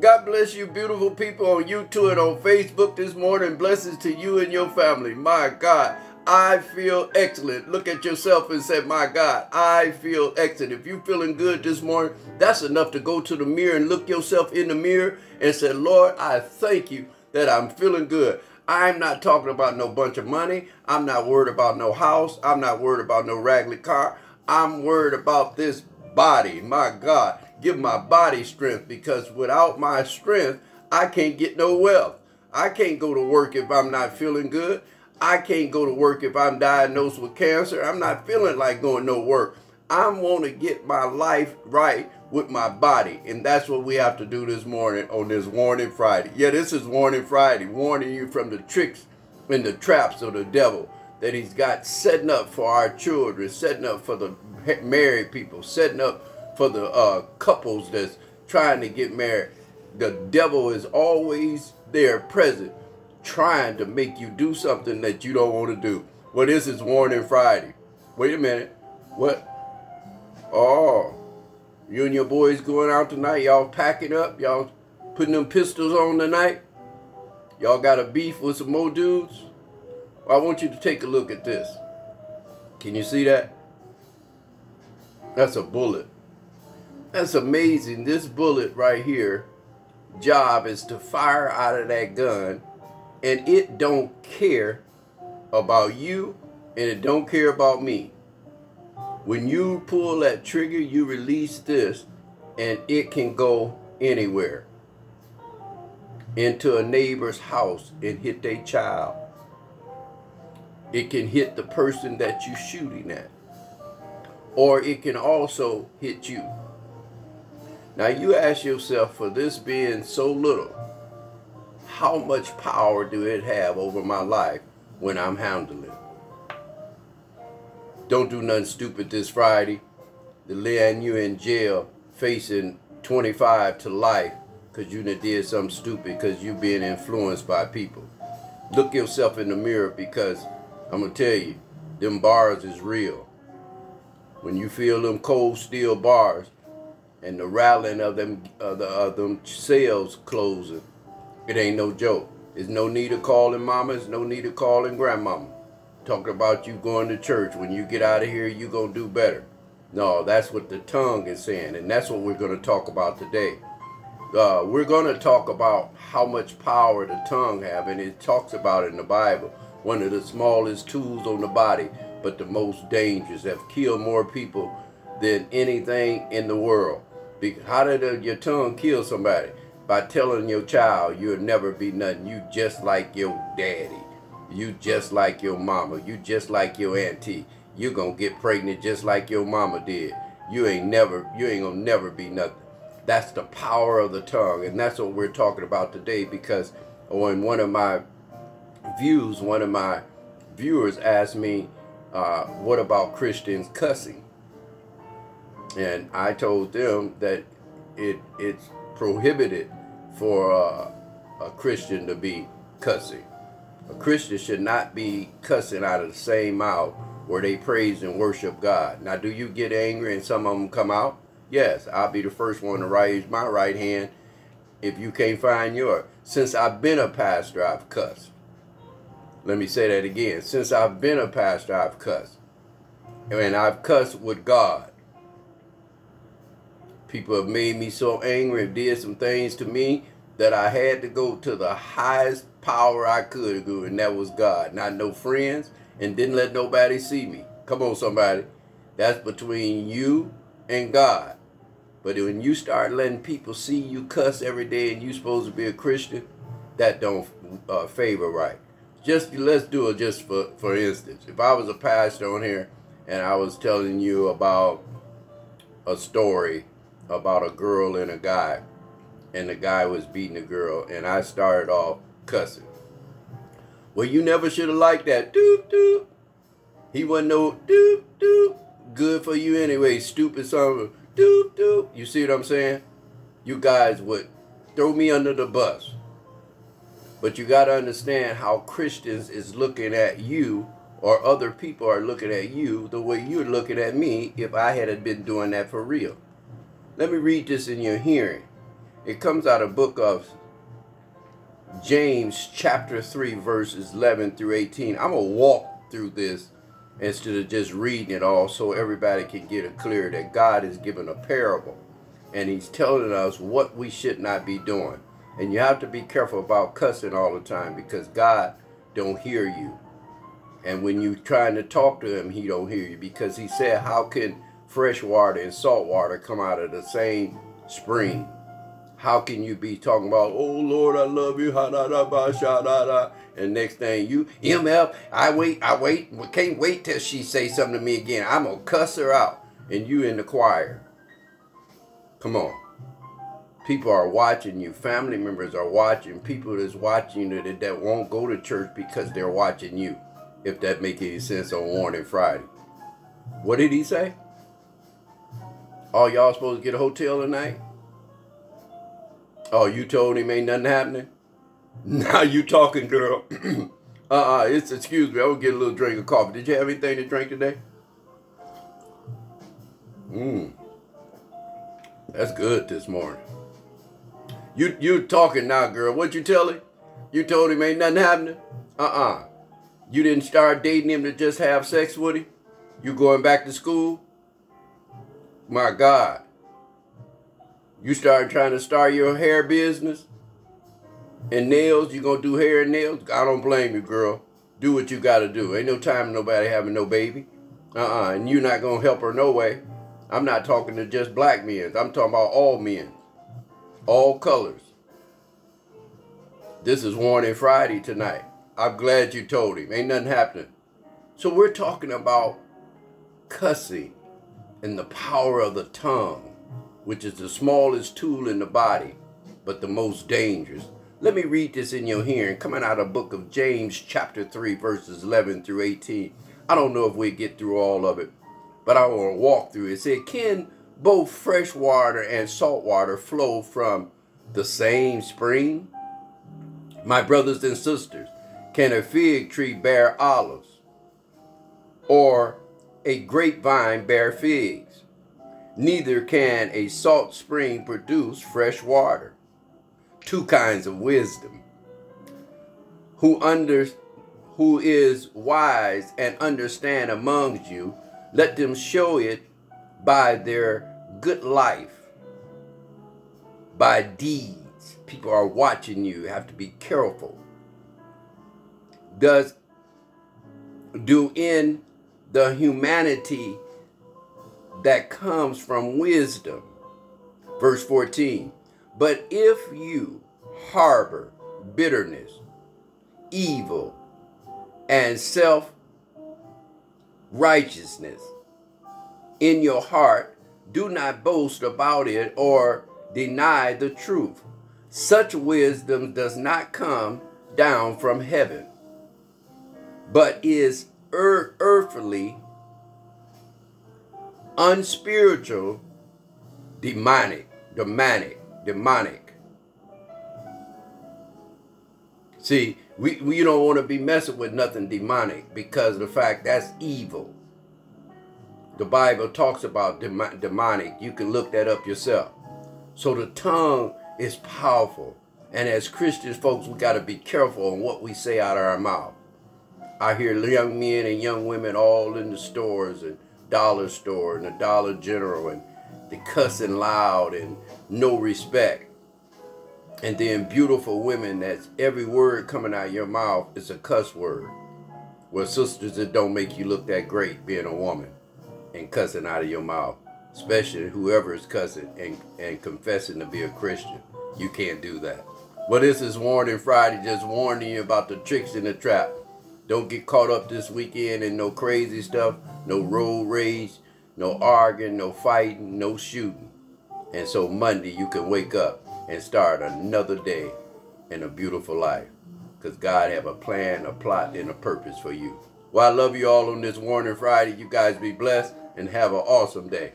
God bless you, beautiful people on YouTube and on Facebook this morning. Blessings to you and your family. My God, I feel excellent. Look at yourself and say, my God, I feel excellent. If you're feeling good this morning, that's enough to go to the mirror and look yourself in the mirror and say, Lord, I thank you that I'm feeling good. I'm not talking about no bunch of money. I'm not worried about no house. I'm not worried about no raggedy car. I'm worried about this body. My God, give my body strength, because without my strength, I can't get no wealth. I can't go to work if I'm not feeling good. I can't go to work if I'm diagnosed with cancer. I'm not feeling like going no work. I want to get my life right with my body. And that's what we have to do this morning on this Warning Friday. Yeah, this is Warning Friday, warning you from the tricks and the traps of the devil that he's got setting up for our children, setting up for the married people, setting up for the couples that's trying to get married. The devil is always there present, trying to make you do something that you don't want to do. Well, this is Warning Friday. Wait a minute. What? Oh, you and your boys going out tonight? Y'all packing up? Y'all putting them pistols on tonight? Y'all got a beef with some more dudes? Well, I want you to take a look at this. Can you see that? That's a bullet. That's amazing. This bullet right here, job is to fire out of that gun, and it don't care about you, and it don't care about me. When you pull that trigger, you release this, and it can go anywhere. Into a neighbor's house and hit their child. It can hit the person that you're shooting at. Or it can also hit you. Now you ask yourself, for this being so little, how much power do it have over my life when I'm handling it? Don't do nothing stupid this Friday to land you in jail facing 25 to life because you did something stupid because you being influenced by people. Look yourself in the mirror, because I'm going to tell you, them bars is real. When you feel them cold steel bars and the rattling of them cells closing, it ain't no joke. There's no need of calling mama. There's no need of calling grandmama. Talking about you going to church. When you get out of here, you going to do better. No, that's what the tongue is saying. And that's what we're going to talk about today. We're going to talk about how much power the tongue have. And it talks about it in the Bible. One of the smallest tools on the body, but the most dangerous. Have killed more people than anything in the world. How did your tongue kill somebody? By telling your child you'll never be nothing. You just like your daddy. You just like your mama. You just like your auntie. You gonna get pregnant just like your mama did. You ain't gonna never be nothing. That's the power of the tongue. And that's what we're talking about today, because on one of my views, one of my viewers asked me, what about Christians cussing? And I told them that it's prohibited for a Christian to be cussing. A Christian should not be cussing out of the same mouth where they praise and worship God. Now, do you get angry and some of them come out? Yes, I'll be the first one to raise my right hand if you can't find yours. Since I've been a pastor, I've cussed. Let me say that again. Since I've been a pastor, I've cussed. And I've cussed with God. People have made me so angry and did some things to me that I had to go to the highest power I could go, and that was God. Not no friends, and didn't let nobody see me. Come on, somebody. That's between you and God. But when you start letting people see you cuss every day and you supposed to be a Christian, that don't favor right. Let's do it just for instance. If I was a pastor on here and I was telling you about a story about a girl and a guy, and the guy was beating the girl, and I started off cussing. Well, you never should have liked that. Doop, doop. He wasn't no doop, doop. Good for you anyway, stupid son. Doop, doop. You see what I'm saying? You guys would throw me under the bus. But you got to understand how Christians is looking at you, or other people are looking at you the way you're looking at me if I had been doing that for real. Let me read this in your hearing. It comes out of the book of James chapter 3 verses 11 through 18. I'm going to walk through this instead of just reading it all so everybody can get it clear that God is giving a parable. And he's telling us what we should not be doing. And you have to be careful about cussing all the time because God don't hear you. And when you're trying to talk to him, he don't hear you because he said, how can fresh water and salt water come out of the same spring? How can you be talking about, oh Lord, I love you, and next thing you, MF, I wait, can't wait till she say something to me again. I'm going to cuss her out. And you in the choir. Come on. People are watching you. Family members are watching. People that's watching you that won't go to church because they're watching you. If that make any sense on Warning Friday. What did he say? Oh, y'all supposed to get a hotel tonight? Oh, you told him ain't nothing happening? Now you talking, girl. Excuse me, I will get a little drink of coffee. Did you have anything to drink today? That's good this morning. You talking now, girl. What you tell him? You told him ain't nothing happening? You didn't start dating him to just have sex with him? You going back to school? My God. You started trying to start your hair business? And nails? You gonna do hair and nails? I don't blame you, girl. Do what you gotta do. Ain't no time for nobody having no baby. And you're not gonna help her no way. I'm not talking to just black men. I'm talking about all men. All colors. This is Warning Friday tonight. I'm glad you told him. Ain't nothing happening. So we're talking about cussing and the power of the tongue, which is the smallest tool in the body, but the most dangerous. Let me read this in your hearing, coming out of the book of James chapter 3, verses 11 through 18. I don't know if we get through all of it, but I want to walk through it. It said, can both fresh water and salt water flow from the same spring? My brothers and sisters, can a fig tree bear olives? Or a grapevine bear figs? Neither can a salt spring produce fresh water. Two kinds of wisdom. Who is wise and understand among you, let them show it by their good life, by deeds. People are watching you. You have to be careful. Do in the humanity that comes from wisdom. Verse 14. But if you harbor bitterness, evil, and self-righteousness in your heart, do not boast about it or deny the truth. Such wisdom does not come down from heaven, but is earthly, unspiritual, demonic. See, we don't want to be messing with nothing demonic because of the fact that's evil. The Bible talks about demonic. You can look that up yourself. So the tongue is powerful. And as Christians, folks, we got to be careful on what we say out of our mouth. I hear young men and young women all in the stores and dollar store and the Dollar General, and they cussing loud and no respect. And then beautiful women, that's every word coming out of your mouth is a cuss word. Well, sisters, it don't make you look that great being a woman and cussing out of your mouth, especially whoever is cussing and confessing to be a Christian. You can't do that. Well, this is Warning Friday, just warning you about the tricks in the trap. Don't get caught up this weekend in no crazy stuff, no road rage, no arguing, no fighting, no shooting. And so Monday you can wake up and start another day in a beautiful life. Because God have a plan, a plot, and a purpose for you. Well, I love you all on this Warning Friday. You guys be blessed and have an awesome day.